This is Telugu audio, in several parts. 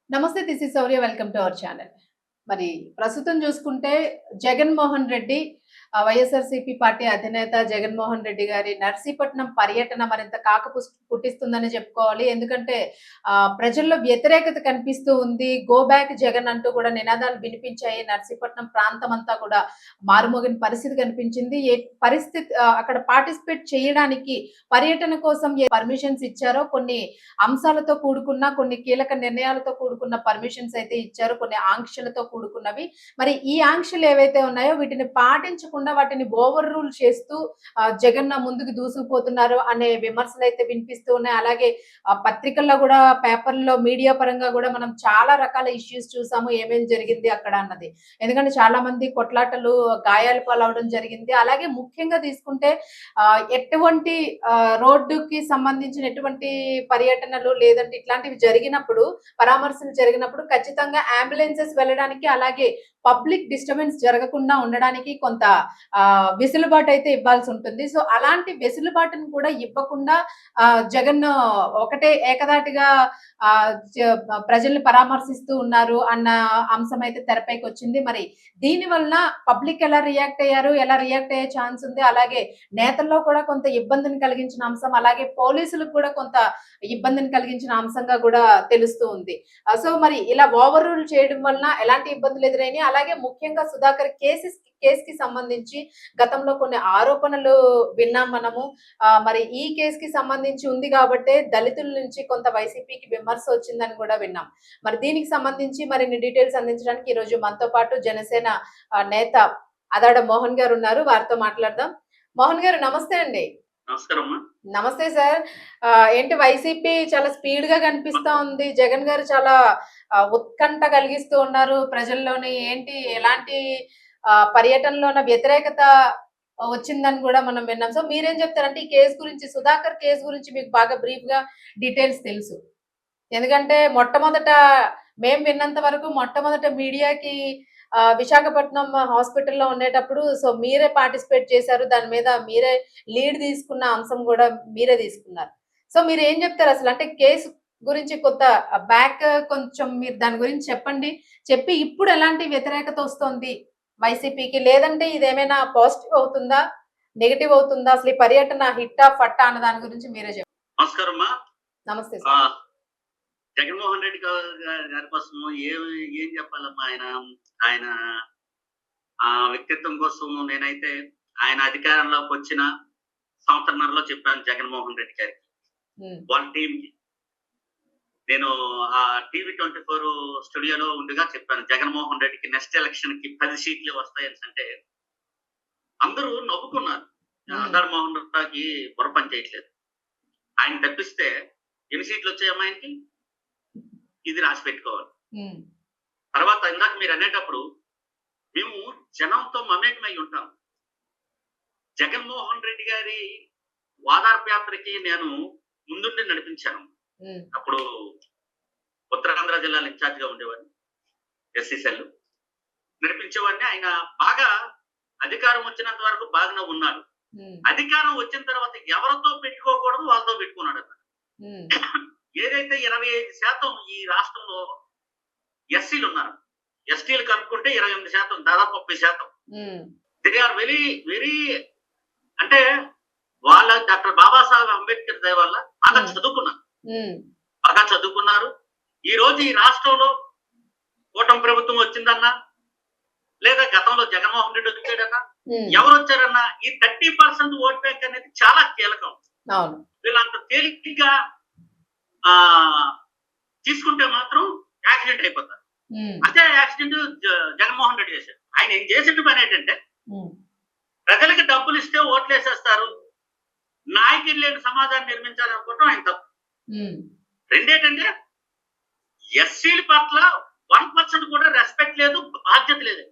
నమస్తే. This is Shaurya. Welcome to our channel. మరి ప్రస్తుతం చూసుకుంటే జగన్మోహన్ రెడ్డి వైఎస్ఆర్‌సీపీ పార్టీ అధినేత జగన్మోహన్ రెడ్డి గారి నర్సీపట్నం పర్యటన మరింత పుట్టిస్తుందని చెప్పుకోవాలి. ఎందుకంటే ప్రజల్లో వ్యతిరేకత కనిపిస్తూ ఉంది. గో బ్యాక్ జగన్ అంటూ కూడా నినాదాలు వినిపించాయి. నర్సీపట్నం ప్రాంతం అంతా కూడా మారుమోగిన పరిస్థితి కనిపించింది. ఏ పరిస్థితి అక్కడ పార్టిసిపేట్ చేయడానికి పర్యటన కోసం ఏ పర్మిషన్స్ ఇచ్చారో కొన్ని అంశాలతో కూడుకున్న కొన్ని కీలక నిర్ణయాలతో కూడుకున్న పర్మిషన్స్ అయితే ఇచ్చారు. కొన్ని ఆంక్షలతో కూడుకున్నవి. మరి ఈ ఆంక్షలు ఏవైతే ఉన్నాయో వీటిని పాటించకుండా వాటిని ఓవర్ రూల్ చేస్తూ జగన్ ముందుకు దూసుకుపోతున్నారు అనే విమర్శలు అయితే వినిపిస్తూ ఉన్నాయి. అలాగే పత్రికల్లో కూడా, పేపర్లో, మీడియా పరంగా కూడా మనం చాలా రకాల ఇష్యూస్ చూసాము. ఏమేమి జరిగింది అక్కడ అన్నది. ఎందుకంటే చాలా మంది కొట్లాటలు, గాయాలు పాలవడం జరిగింది. అలాగే ముఖ్యంగా తీసుకుంటే ఎటువంటి రోడ్డుకి సంబంధించిన ఎటువంటి పర్యటనలు లేదంటే ఇట్లాంటివి జరిగినప్పుడు, పరామర్శలు జరిగినప్పుడు ఖచ్చితంగా అంబులెన్సెస్ వెళ్ళడానికి, అలాగే పబ్లిక్ డిస్టర్బెన్స్ జరగకుండా ఉండడానికి కొంత వెసులుబాటు అయితే ఇవ్వాల్సి ఉంటుంది. సో అలాంటి వెసులుబాటును కూడా ఇవ్వకుండా జగన్ ఒకటే ఏకధాటిగా ప్రజల్ని పరామర్శిస్తూ ఉన్నారు అన్న అంశం అయితే తెరపైకి వచ్చింది. మరి దీని వలన పబ్లిక్ ఎలా రియాక్ట్ అయ్యారు, ఎలా రియాక్ట్ అయ్యే ఛాన్స్ ఉంది, అలాగే నేతల్లో కూడా కొంత ఇబ్బందిని కలిగించిన అంశం, అలాగే పోలీసులకు కూడా కొంత ఇబ్బందిని కలిగించిన అంశంగా కూడా తెలుస్తూ ఉంది. సో మరి ఇలా ఓవర్ రూల్ చేయడం వలన ఎలాంటి ఇబ్బందులు ఎదురైనాయి, అలాగే ముఖ్యంగా సుధాకర్ కేసుకి సంబంధించి గతంలో కొన్ని ఆరోపణలు విన్నాం మనము. మరి ఈ కేసుకి సంబంధించి ఉంది కాబట్టి దళితుల నుంచి కొంత వైసీపీకి విమర్శ వచ్చిందని కూడా విన్నాం. మరి దీనికి సంబంధించి మరిన్ని డీటెయిల్స్ అందించడానికి ఈ రోజు మనతో పాటు జనసేన నేత అదాడ మోహన్ గారు ఉన్నారు. వారితో మాట్లాడదాం. మోహన్ గారు నమస్తే అండి. నమస్తే సార్. ఏంటి వైసీపీ చాలా స్పీడ్ గా కనిపిస్తా ఉంది, జగన్ గారు చాలా ఉత్కంఠ కలిగిస్తూ ఉన్నారు ప్రజల్లోని. ఏంటి ఎలాంటి పర్యటనలోన వ్యతిరేకత వచ్చిందని కూడా మనం విన్నాం. సో మీరేం చెప్తారంటే ఈ కేసు గురించి, సుధాకర్ కేసు గురించి మీకు బాగా బ్రీఫ్ గా డీటెయిల్స్ తెలుసు. ఎందుకంటే మేము విన్నంత వరకు మొట్టమొదట మీడియాకి విశాఖపట్నం హాస్పిటల్లో ఉండేటప్పుడు సో మీరే పార్టిసిపేట్ చేశారు. దాని మీద మీరే లీడ్ తీసుకున్న అంశం కూడా మీరే తీసుకున్నారు. సో మీరు ఏం చెప్తారు అసలు? అంటే కేసు గురించి కొంత బ్యాక్ కొంచెం మీరు దాని గురించి చెప్పండి. చెప్పి ఇప్పుడు ఎలాంటి వ్యతిరేకత వస్తోంది వైసీపీకి, లేదంటే ఇదేమైనా పాజిటివ్ అవుతుందా, నెగటివ్ అవుతుందా, అసలు ఈ పర్యటన హిట్టా ఫట్టా అన్న దాని గురించి మీరే చెప్పండి. నమస్కారం. నమస్తే. జగన్మోహన్ రెడ్డి గారి కోసం ఏం చెప్పాలమ్మా? ఆయన వ్యక్తిత్వం కోసం నేనైతే ఆయన అధికారంలోకి వచ్చిన సంవత్సరంలో చెప్పాను జగన్మోహన్ రెడ్డి గారికి, వాళ్ళ టీంకి. నేను ఆ టీవీ 24 స్టూడియోలో ఉండగా చెప్పాను, జగన్మోహన్ రెడ్డికి నెక్స్ట్ ఎలక్షన్ కి 10 సీట్లు వస్తాయని. అంటే అందరూ నవ్వుకున్నారు. జగన్మోహన్ రెడ్డికి పొరపని చేయట్లేదు, ఆయన తప్పిస్తే ఎన్ని సీట్లు వచ్చాయమ్మా ఆయనకి, ఇది రాసి పెట్టుకోవాలి. తర్వాత ఇందాక మీరు అనేటప్పుడు మేము జనంతో మమేకమై ఉంటాం. జగన్మోహన్ రెడ్డి గారి వాదార్పు యాత్రకి నేను ముందుండి నడిపించాను. అప్పుడు ఉత్తరాంధ్ర జిల్లాలో ఇన్ఛార్జ్ గా ఉండేవాడిని, ఎస్సీసెల్ నడిపించేవాడిని. ఆయన బాగా అధికారం వచ్చినంత వరకు బాగానే ఉన్నాడు. అధికారం వచ్చిన తర్వాత ఎవరితో పెట్టుకోకూడదు వాళ్ళతో పెట్టుకున్నాడు అన్నమాట. ఏదైతే 25% ఈ రాష్ట్రంలో ఎస్సీలు ఉన్నారు, ఎస్టీలు కనుక్కుంటే 28%, దాదాపు 30%. దే ఆర్ వెరీ వెరీ, అంటే వాళ్ళ డాక్టర్ బాబాసాహెబ్ అంబేద్కర్ దయ వల్ల బాగా చదువుకున్నారు. ఈ రోజు ఈ రాష్ట్రంలో కూటమి ప్రభుత్వం వచ్చిందన్నా, లేదా గతంలో జగన్మోహన్ రెడ్డి వచ్చాడన్నా, ఎవరు వచ్చారన్నా, ఈ 30% ఓట్ బ్యాంక్ అనేది చాలా కీలకం. వీళ్ళంత తేలికగా తీసుకుంటే మాత్రం యాక్సిడెంట్ అయిపోతారు. అదే యాక్సిడెంట్ జగన్మోహన్ రెడ్డి చేశాడు. ఆయన ఏం చేసిన పని ఏంటంటే, ప్రజలకి డబ్బులు ఇస్తే ఓట్లు వేసేస్తారు, నాయకులు లేని సమాజాన్ని నిర్మించాలనుకోవటం ఆయన తప్పు. రెండేటంటే, ఎస్సీల పట్ల 1% కూడా రెస్పెక్ట్ లేదు, బాధ్యత లేదు.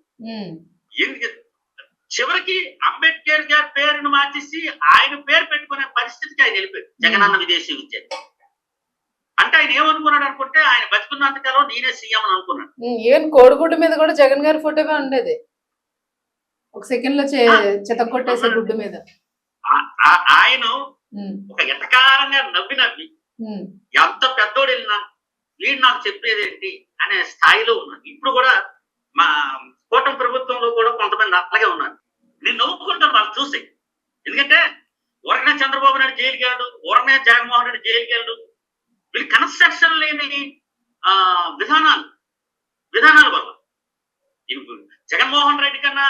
చివరికి అంబేద్కర్ గారి పేరును మార్చేసి ఆయన పేరు పెట్టుకునే పరిస్థితికి ఆయన వెళ్ళిపోయాడు. జగనన్న విదేశీ విద్య అంటే ఆయన ఏమనుకున్నాడు అనుకుంటే, ఆయన బతుకున్నంతకాలం నేనే సీఎం అని అనుకున్నాడు. ఈవెన్ కోడిగుడ్డు మీద కూడా జగన్ గారి ఫోటోగా ఉండేది, ఒక సెకండ్ లో చెతకొట్టేసే గుడ్డు మీద. ఆయన ఒక ఎటకారంగా నవ్వి ఎంత పెద్దోడు వెళ్ళినా, వీడు నాకు చెప్పేది ఏంటి అనే స్థాయిలో ఉన్నారు. ఇప్పుడు కూడా మా కూటమి ప్రభుత్వంలో కూడా కొంతమంది అలాగే ఉన్నారు. నేను నవ్వుకుంటాను వాళ్ళు చూసి. ఎందుకంటే ఊరకనే చంద్రబాబు నాయుడు జైలుకి వెళ్ళడు, ఊరకనే జగన్మోహన్ రెడ్డి జైలుకి వెళ్ళడు. వీళ్ళు కన్స్ట్రక్షన్ లేని విధానాల వల్ల జగన్మోహన్ రెడ్డి కన్నా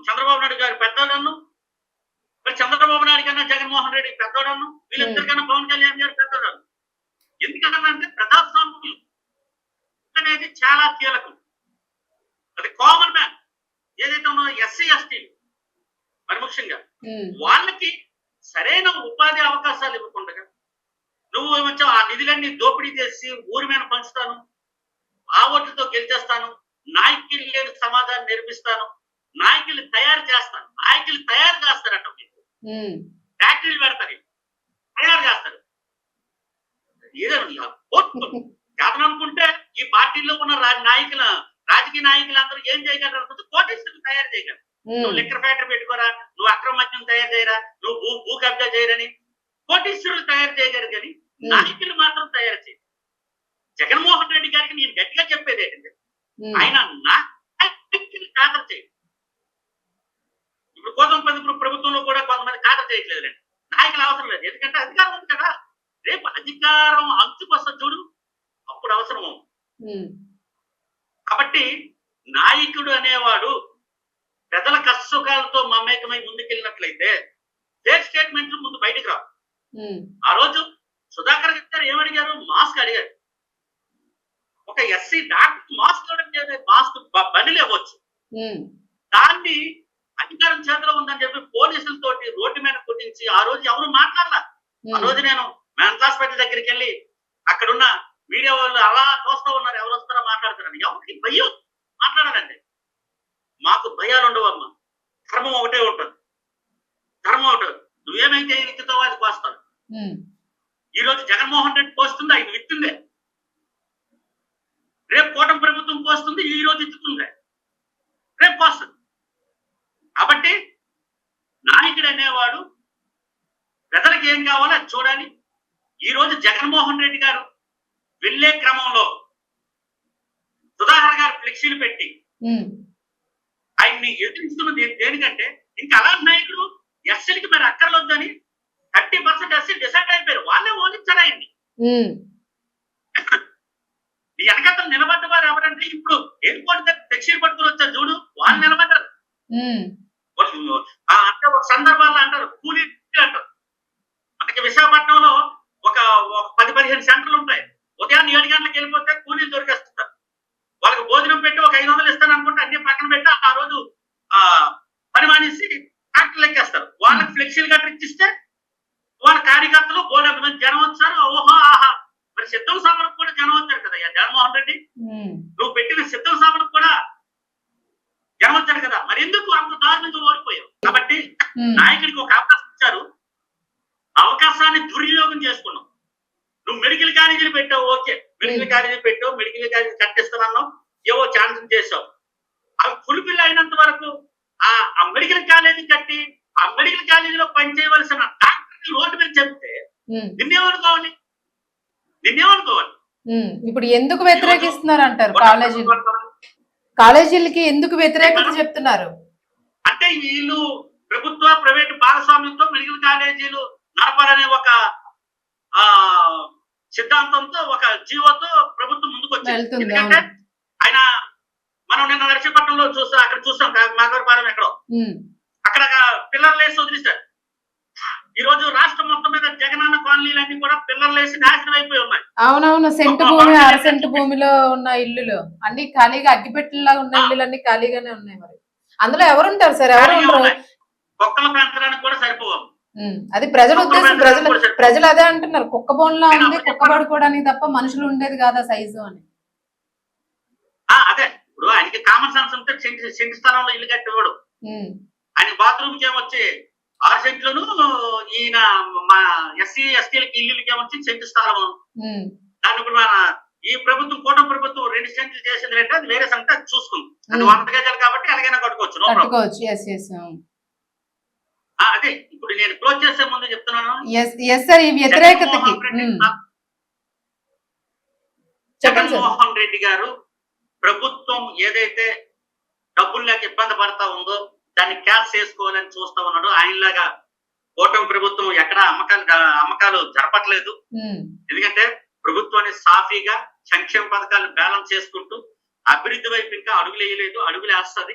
చంద్రబాబు నాయుడు గారు పెద్దోడను, చంద్రబాబు నాయుడు కన్నా జగన్మోహన్ రెడ్డి పెద్దోడను, వీళ్ళిద్దరికన్నా పవన్ కళ్యాణ్ గారు పెద్దోడను. ఎందుకంటే ప్రజాస్వామ్యం అనేది చాలా కీలకం. అది కామన్ మ్యాన్ ఏదైతే ఉన్నదో ఎస్సీ ఎస్టీ మరి ముఖ్యంగా వాళ్ళకి సరైన ఉపాధి అవకాశాలు ఇవ్వకుండా నువ్వు ఏమొచ్చా ఆ నిధులన్నీ దోపిడీ చేసి ఊరి మీద పంచుతాను, ఆ ఓట్లతో గెలిచేస్తాను, నాయకులు లేని సమాధానం నిర్మిస్తాను, నాయకులు తయారు చేస్తాను. నాయకులు తయారు చేస్తారట, మీకు ఫ్యాక్టరీలు పెడతారు, తయారు చేస్తారు. కాదనుకుంటే ఈ పార్టీలో ఉన్న రాజకీయ నాయకులు అందరూ ఏం చేయగలరు అనుకుంటే కోటేశ్వరులు తయారు చేయగలరు. నువ్వు లిక్కర్ ఫ్యాక్టరీ పెట్టుకోరా, నువ్వు అక్రమ మద్యం తయారు చేయరా, నువ్వు భూ కబ్జా చేయరని కోటేశ్వరులు తయారు చేయగలరు, కానీ నాయకులు మాత్రం తయారు చేయరు. జగన్మోహన్ రెడ్డి గారికి నేను గట్టిగా చెప్పేది ఏంటంటే ఆయన నాయకులు ఖాతరు చేయరు. ఇప్పుడు కోదండ ప్రభుత్వంలో కూడా కొంతమంది ఖాతరు చేయట్లేదండి. నాయకులు అవసరం లేదు, ఎందుకంటే అధికారం ఉంది కదా. రేపు అధికారం అంచుకొస్త చూడు, అప్పుడు అవసరం. కాబట్టి నాయకుడు అనేవాడు ప్రజల కష్టసుఖాలతో మమేకమై ముందుకెళ్ళినట్లయితే ఫేక్ స్టేట్మెంట్లు ముందు బయటకు రావు. ఆ రోజు సుధాకర్ గారు ఏమడిగారు? మాస్క్ అడిగారు. ఒక ఎస్సీ డాక్టర్ మాస్క్ మాస్క్ బండిలు ఇవ్వచ్చు, దాన్ని అధికారం చేతిలో ఉందని చెప్పి పోలీసులతోటి రోడ్డు మీద కొట్టించి ఆ రోజు ఎవరు మాట్లాడాల. ఆ రోజు నేను మెంటల్ హాస్పిటల్ దగ్గరికి వెళ్ళి అక్కడున్న మీడియా వాళ్ళు అలా చూస్తూ ఉన్నారు, ఎవరు వస్తారో మాట్లాడుతున్నారు. ఎవరికి భయం మాట్లాడాలండి. మాకు భయాలు ఉండవమ్మా, ధర్మం ఒకటే ఉంటుంది. ధర్మం ఒకటి, నువ్వేమైతే ఎత్తుతావో అది కోస్తావు. ఈ రోజు జగన్మోహన్ రెడ్డి పోస్తుంది, ఆయన విత్తుందే. రేపు కూటమి ప్రభుత్వం పోస్తుంది, ఈ రోజు ఎత్తుతుందే, రేపు పోస్తుంది. కాబట్టి నాయకుడు అనేవాడు ప్రజలకు ఏం కావాలో అది చూడాలి. ఈ రోజు జగన్మోహన్ రెడ్డి గారు వెళ్లే క్రమంలో సుధాకర్ గారు ఫ్లెక్సీలు పెట్టి ఆయన్ని ఎదిరిస్తున్నది దేనికంటే ఇంకా అలాంటి నాయకుడు ఎస్సీలకి మరి అక్కర్లొద్దని 30% ఎస్సీ డిసైడ్ అయిపోయారు. వాళ్ళే ఓడించారు ఆయన్ని. ఈ వెనకతలు నిలబడ్డ వారు ఎవరంటే ఇప్పుడు ఎయిర్పోర్ట్ దగ్గర ఫ్లెక్సీలు పట్టుకుని వచ్చారు చూడు, వాళ్ళు నిలబడ్డారు. అంటే ఒక సందర్భాల్లో అంటారు కూలీ అంటారు. మనకి విశాఖపట్నంలో ఒక 10-15 సెంటర్లు ఉంటాయి. ఉదయాన్నే 7 గంటలకు వెళ్ళిపోతే కూలీలు దొరికేస్తుంటారు. వాళ్ళకి భోజనం పెట్టి ఒక 500 ఇస్తాను అనుకుంటే అన్ని పక్కన పెట్టి ఆ రోజు పని మానేసి ఫ్యాక్టరీలు ఎక్కేస్తారు. వాళ్ళకి ఫ్లెక్సీలు కట్టించిస్తే వాళ్ళ కార్యకర్తలు బోర్డు మంది జనం వచ్చారు. ఓహో ఆహా, మరి సిద్ధం సభలకు కూడా జనం వచ్చారు కదా జగన్మోహన్ రెడ్డి, నువ్వు పెట్టిన సిద్ధం సభలకు కూడా జనం వచ్చారు కదా, మరి ఎందుకు అంత దారుణంగా ఓడిపోయావు? కాబట్టి నాయకుడికి ఒక అవకాశం ఇచ్చారు, అవకాశాన్ని దుర్వినియోగం చేసుకున్నావు. నువ్వు మెడికల్ కాలేజీలు పెట్టావు, ఓకే, మెడికల్ కాలేజీ పెట్టావు, మెడికల్ కాలేజీ కట్టిస్తానన్నావు, ఏవో ఛాన్స్ చేసావు. అవి ఫుల్ఫిల్ అయినంత వరకు ఆ మెడికల్ కాలేజీ కట్టి ఆ మెడికల్ కాలేజీలో పనిచేయవలసిన డాక్టర్ రోడ్డు మీద చెప్తే నిన్నేమనుకోవాలి? ఇప్పుడు ఎందుకు వ్యతిరేకిస్తున్నారు అంటారు? కాలేజీలకి ఎందుకు వ్యతిరేకత చెప్తున్నారు అంటే వీళ్ళు ప్రభుత్వ ప్రైవేట్ భాగస్వామ్యంతో మెడికల్ కాలేజీలు నడపాలనే ఒక సిద్ధాంతంతో ఒక జీవోతో ప్రభుత్వం ముందుకు వచ్చింది. ఎందుకంటే ఆయన మనం నిన్న నర్సీపట్నంలో చూస్తాం, అక్కడ చూస్తాం మాగవరపాలెం ఎక్కడో, అక్కడ పిల్లర్లు వేసి వదిలిస్తారు. ఈ రోజు రాష్ట్రం మొత్తం మీద జగనన్న కాలనీలన్నీ కూడా పిల్లర్లు వేసి నాశనం అయిపోయి ఉన్నాయి. అవునవును, సెంటు భూమి, అరసెంటు భూమిలో ఉన్న ఇల్లులు అన్ని ఖాళీగా, అగ్గిపెట్టెలా ఉన్న ఇల్లులు అన్ని ఖాళీగానే ఉన్నాయి. మరి అందులో ఎవరుంటారు సార్? ఎవరు ఉండరు. కుక్కలు పెంచడానికి కూడా సరిపోవాలి. అది ప్రజల ఉద్దేశం. ప్రజలు అదే అంటున్నారు, కుక్క బోన్లా ఉంది, కుక్క పడుకోవడానికి తప్ప మనుషులు ఉండేది కాదా సైజు అని. అదే ఇప్పుడు ఆయనకి కామన్ సెన్స్ ఉంటే సెంటి స్థలంలో ఇల్లు కట్టేవాడు. ఆయన బాత్రూమ్ కి ఏమొచ్చి 6 సెంట్లను, ఈయన మా ఎస్సీ ఎస్టీలకి ఇల్లులకి ఏమొచ్చి సెంటు స్థలము. దాన్ని ఇప్పుడు మన ఈ ప్రభుత్వం కూటమి ప్రభుత్వం 2 సెంట్లు చేసింది అంటే అది వేరే సంగతి, అది చూసుకుంది. అది 100 గజాలు కాబట్టి ఎలాగైనా కట్టుకోవచ్చు. అదే ఇప్పుడు నేను క్లోజ్ చేసే ముందు చెప్తున్నాను, చెప్పండి సార్. జగన్మోహన్ రెడ్డి గారు ప్రభుత్వం ఏదైతే డబ్బులు లేక ఇబ్బంది పడతా ఉందో దాన్ని క్యాష్ చేసుకోవాలని చూస్తా ఉన్నాడు. ఆయనలాగా కూటమి ప్రభుత్వం ఎక్కడ అమ్మకాలు జరపట్లేదు. ఎందుకంటే ప్రభుత్వాన్ని సాఫీగా సంక్షేమ పథకాలను బ్యాలెన్స్ చేసుకుంటూ అభివృద్ధి వైపు ఇంకా అడుగులు వేయలేదు, అడుగులు వేస్తుంది.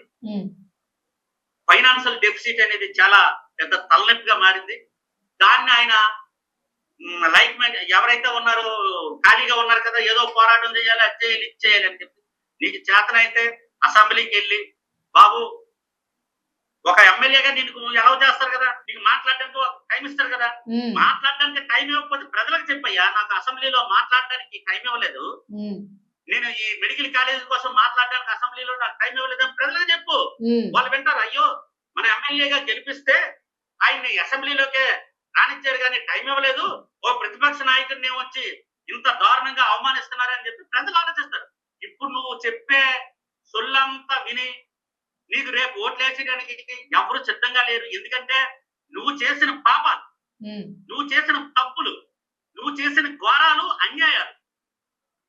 ఫైనాన్షియల్ డెఫిసిట్ అనేది చాలా పెద్ద తలనొప్పిగా మారింది. దాన్ని ఆయన లైక్ ఎవరైతే ఉన్నారో ఖాళీగా ఉన్నారు కదా, ఏదో పోరాటం చేయాలి, అది చేయాలి, ఇది చేయాలి అని చెప్పి నీకు చేతనైతే అసెంబ్లీకి వెళ్ళి బాబు ఒక ఎమ్మెల్యేగా నీకు ఎలా చేస్తారు కదా, నీకు మాట్లాడడానికి టైం ఇస్తారు కదా, మాట్లాడడానికి టైం ఇవ్వకపోతే ప్రజలకు చెప్పయ్యా, నాకు అసెంబ్లీలో మాట్లాడడానికి టైం ఇవ్వలేదు, నేను ఈ మెడికల్ కాలేజీ కోసం మాట్లాడడానికి అసెంబ్లీలో నాకు టైం ఇవ్వలేదు అని ప్రజలకు చెప్పు. వాళ్ళు వింటారు, అయ్యో మన ఎమ్మెల్యేగా గెలిపిస్తే ఆయన్ని అసెంబ్లీలోకే రానిచ్చారు కానీ టైం ఇవ్వలేదు, ఓ ప్రతిపక్ష నాయకుడిని వచ్చి ఇంత దారుణంగా అవమానిస్తున్నారని చెప్పి ప్రజలు ఆలోచిస్తారు. ఇప్పుడు నువ్వు చెప్పే సొల్లంతా విని నీకు రేపు ఓట్లు వేసేయడానికి ఎవరు సిద్ధంగా లేరు. ఎందుకంటే నువ్వు చేసిన పాపాలు, నువ్వు చేసిన తప్పులు, నువ్వు చేసిన ఘోరాలు, అన్యాయాలు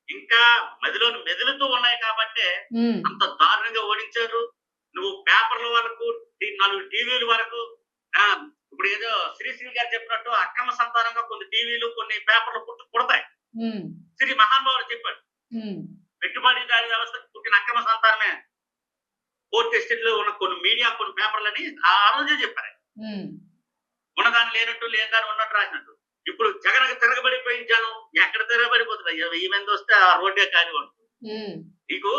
ఇంకా మదిలో మెదులుతూ ఉన్నాయి కాబట్టి అంత దారుణంగా ఓడించారు. నువ్వు పేపర్ల వరకు 4 టీవీల వరకు, ఇప్పుడు ఏదో శ్రీశ్రీ గారు చెప్పినట్టు అక్రమ సంతానంగా కొన్ని టీవీలు కొన్ని పేపర్లు పుడతాయి. శ్రీ మహానుభావుడు చెప్పాడు, పెట్టుబడిదారి వ్యవస్థ పుట్టిన అక్రమ సంతానమే కోర్టు ఎస్టేట్ లో ఉన్న కొన్ని మీడియా కొన్ని పేపర్లని ఆ రోజే చెప్పారు. ఉన్నదాన్ని లేనట్టు లేదని ఉన్నట్టు రాసినట్టు. ఇప్పుడు జగన్కి తిరగబడిపోయిన జనం ఎక్కడ తిరగబడిపోతున్నాయి, 1000 మంది వస్తే ఆ రోడ్డే కాని ఉంటుంది. నీకు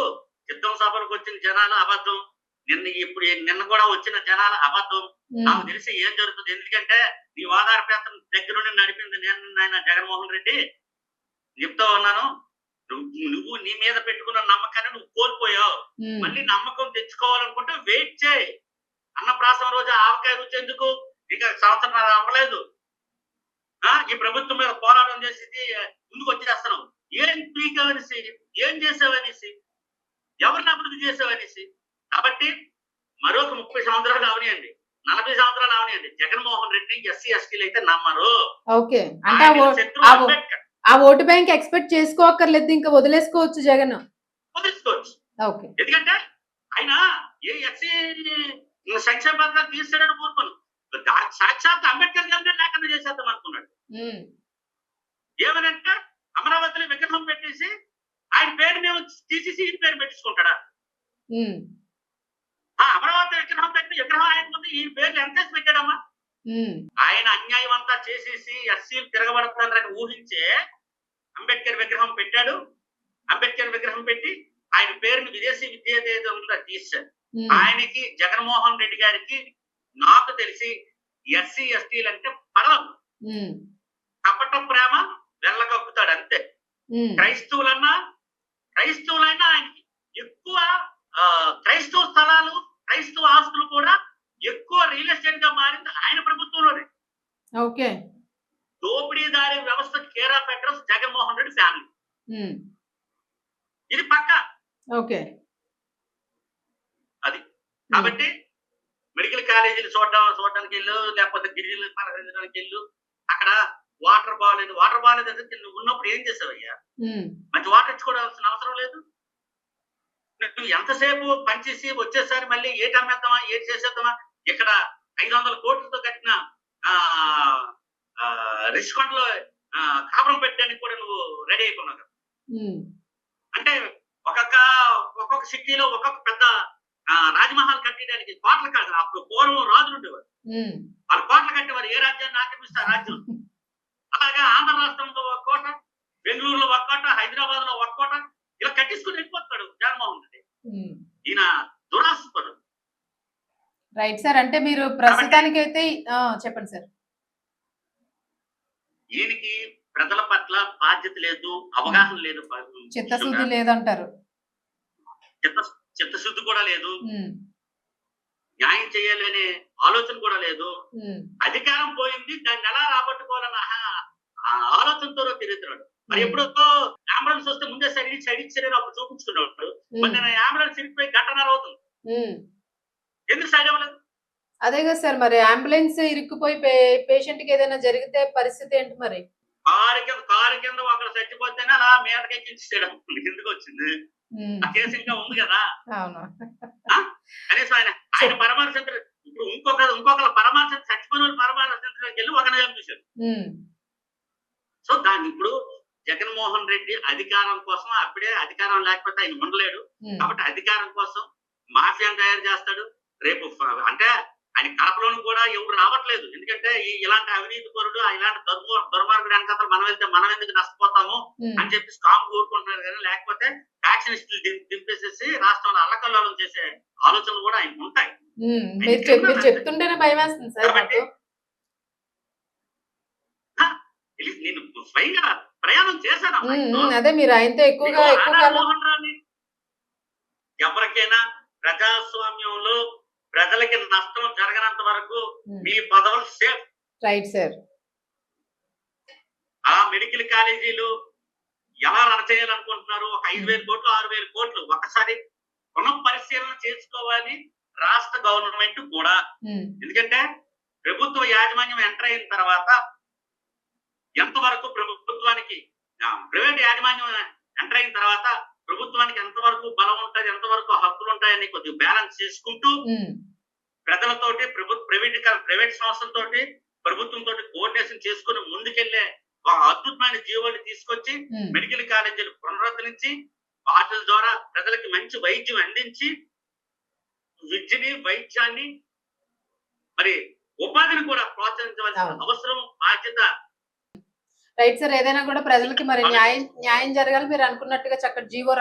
సిద్ధం సభలకు వచ్చిన జనాలు అబద్ధం, నిన్న కూడా వచ్చిన జనాలు అబద్ధం. నాకు తెలిసి ఏం జరుగుతుంది, ఎందుకంటే నీ వాదార్పేత్రం దగ్గరుండి నడిపింది నేను జగన్మోహన్ రెడ్డి. చెప్తా ఉన్నాను, నువ్వు నీ మీద పెట్టుకున్న నమ్మకాన్ని నువ్వు కోల్పోయావు. మళ్ళీ నమ్మకం తెచ్చుకోవాలనుకుంటే వెయిట్ చేయి. అన్నప్రాసం రోజు ఆవకాయ రుచి ఎందుకు, ఇంకా సంవత్సరం అవ్వలేదు, ఈ ప్రభుత్వం మీద పోరాటం చేసి ముందుకు వచ్చేస్తున్నావు. ఏం పీకవనేసి, ఏం చేసావనేసి, ఎవరిని అభివృద్ధి చేసావనేసి. కాబట్టి మరొక 30 సంవత్సరాలు అవనియండి, 40 సంవత్సరాలు అవనియండి, జగన్మోహన్ రెడ్డి ఎస్సీ ఎస్టీలు అయితే నమ్మరు. ఆ ఓటు బ్యాంక్ ఎక్స్పెక్ట్ చేసుకోక్కర్లేదు, ఇంకా వదిలేసుకోవచ్చు జగన్, వదిలేసుకోవచ్చు. ఎందుకంటే ఆయన ఏ ఎస్సీ సంక్షేమ పథకాలు తీసాడని కోరుకోను, సాక్షాత్ అంబేద్కర్ గారినే లేకుండా చేసేద్దాం అనుకున్నాడు. ఏమనంటే అమరావతిలో విగ్రహం పెట్టేసి ఆయన పేరు మేము తీసేసి ఈ పేరు పెట్టించుకుంటాడా? అమరావతి విగ్రహం పెట్టి విగ్రహం ఆయన ముందు ఈ పేర్లు ఎంత పెట్టాడమ్మా? ఆయన అన్యాయం అంతా చేసేసి ఎస్సీలు తిరగబడతారని ఊహించే అంబేద్కర్ విగ్రహం పెట్టాడు. అంబేద్కర్ విగ్రహం పెట్టి ఆయన పేరుని విదేశీ విద్యాదేశంలో తీశాడు. ఆయనకి జగన్మోహన్ రెడ్డి గారికి నాకు తెలిసి ఎస్సీ ఎస్టీలు అంటే పడదు, కపట ప్రేమ వెళ్ళగక్కుతాడు అంతే. క్రైస్తవులైనా ఆయనకి ఎక్కువ క్రైస్తవ స్థలాలు, క్రైస్తవ ఆస్తులు కూడా ఎక్కువ రియల్ ఎస్టేట్ గా మారింది ఆయన ప్రభుత్వంలోనే. దోపిడీదారి వ్యవస్థ care of address Jaganmohan Reddy family, ఇది పక్క. అది కాబట్టి మెడికల్ కాలేజీలు చూడడానికి వెళ్ళు, లేకపోతే గిరిజనులు పలకరించడానికి వెళ్ళు, అక్కడ వాటర్ బాగాలేదు అంటే నువ్వు ఉన్నప్పుడు ఏం చేసావయ్యా? మంచి వాటర్ ఇచ్చుకోవాల్సిన అవసరం లేదు. నువ్వు ఎంతసేపు పనిచేసి వచ్చేసరి మళ్ళీ ఏటి అమ్మేద్దామా, ఏటి చేసేద్దామా? ఇక్కడ 500 కోట్లతో కట్టిన రిషికొండలో కాపురం పెట్టడానికి కూడా నువ్వు రెడీ అయిపోయినావు కదా. అంటే ఒక్కొక్క సిటీలో ఒక్కొక్క పెద్ద రాజమహల్ కట్టడానికి కోటలు కాదు, అప్పుడు పూర్వం రాజులు ఉండేవారు, వాళ్ళు కోటలు కట్టేవారు. ఏ రాజ్యాన్ని ఆక్రమిస్తారు రాజ్యం. అలాగే ఆంధ్ర రాష్ట్రంలో ఒక కోట, బెంగళూరులో ఒక కోట, హైదరాబాద్ లో ఒక కోట, ఇలా కట్టించుకుని వెళ్ళిపోతాడు జగన్మోహన్ రెడ్డి. ఈయన దురాశపడు. రైట్ సార్, అంటే మీరు ప్రస్తుతానికి అయితే చెప్పండి సార్. ఈయనకి ప్రజల పట్ల బాధ్యత లేదు, అవగాహన లేదు, చిత్తశుద్ధి లేదంటారు. చిత్తశుద్ధి కూడా లేదు, న్యాయం చేయాలనే ఆలోచన కూడా లేదు. అధికారం పోయింది, దాన్ని ఎలా రాబట్టుకోవాలన్న ఆలోచనతో తిరుగుతున్నాడు. మరి ఎప్పుడో అంబులెన్స్ వస్తే ముందే సైడ్ ఇచ్చారని అప్పుడు చూపించుకున్నాడు. మరి నేను అంబులెన్స్ ఇరిగిపోయి 1.5 గంట అవుతుంది, ఎందుకు సైడ్ అవ్వలేదు? అదే కదా సార్, మరి అంబులెన్స్ ఇరుక్కుపోయి పేషెంట్ కి ఏదైనా జరిగితే పరిస్థితి ఏంటి మరి? కారు కింద ఒకరు చచ్చిపోతేనే అలా మీదకి ఎక్కించాడు. ఎందుకు వచ్చింది ఉమ్, ఆ కేసు ఇంకా ఉంది కదా. అవును. కనీసం ఆయన పరామర్శించారు. ఇప్పుడు ఇంకొకరు పరామర్శించి చచ్చిపోయిన వాళ్ళు పరామర్శించడానికి వెళ్ళి ఒక నిజం చూశారు. ఉమ్, సో దాన్ని ఇప్పుడు జగన్మోహన్ రెడ్డి అధికారం కోసం అప్పుడే అధికారం లేకపోతే ఆయన ఉండలేడు. ఉమ్, కాబట్టి అధికారం కోసం మాఫియాను తయారు చేస్తాడు. రేపు అంటే ఆయన కడపలోని కూడా ఎవరు రావట్లేదు. ఎందుకంటే ఇలాంటి అవినీతి పరుడు ఇలాంటి దుర్మార్గుడు వెనకాల మనం ఎందుకు నష్టపోతాము ఉమ్, అని చెప్పి స్ట్రాంగ్ కోరుకుంటున్నారు. కానీ లేకపోతే ఫ్యాక్షనిస్టులు దింపేసేసి రాష్ట్రంలో అల్లకల్లోలం చేసే ఆలోచనలు కూడా ఆయనకు ఉంటాయి. ఉమ్. మీరు చెప్తుంటేనే భయం వేస్తుంది సార్ కాబట్టి నాకు. నేను స్వయంగా ప్రయాణం చేశాను ఉమ్, ఆయనతో. ఉమ్, అదే మీరు ఆయనతో ఎక్కువ కాలం రాధామోహన్ రావుని ఎవరికైనా ప్రజాస్వామ్యంలో ప్రజలకి నష్టం జరగనంత వరకు మీ పదవులు సేఫ్. Right sir. ఆ మెడికల్ కాలేజీలు ఎలా రన్ చేయాలనుకుంటున్నారు? ఒక 5,000 కోట్లు 6,000 కోట్లు ఒకసారి పునః పరిశీలన చేసుకోవాలి రాష్ట్ర గవర్నమెంట్ కూడా. ఉమ్, ఎందుకంటే ప్రభుత్వ యాజమాన్యం ఎంటర్ అయిన తర్వాత ఎంతవరకు ప్రభుత్వానికి ప్రైవేట్ యాజమాన్యం ఎంటర్ అయిన తర్వాత ప్రభుత్వానికి ఎంతవరకు బలం ఉంటుంది, ఎంతవరకు హక్కులు ఉంటాయని కొద్దిగా బ్యాలెన్స్ చేసుకుంటూ ఉమ్, ప్రజలతోటి ప్రైవేట్ సంస్థలతోటి ప్రభుత్వంతో కోఆర్డినేషన్ చేసుకుని ముందుకెళ్లే ఒక అద్భుతమైన జీవోని తీసుకొచ్చి ఉమ్, మెడికల్ కాలేజీలు పునరుద్ధరించి వాటి ద్వారా ప్రజలకి మంచి వైద్యం అందించి విద్యని వైద్యాన్ని మరి ఉపాధిని కూడా ప్రోత్సహించవలసిన అవును. అవసరం బాధ్యత. Right sir. ఏదైనా కూడా ప్రజలకి మరి న్యాయం జరగాలి. మీరు అనుకున్నట్టుగా చక్కటి జీవో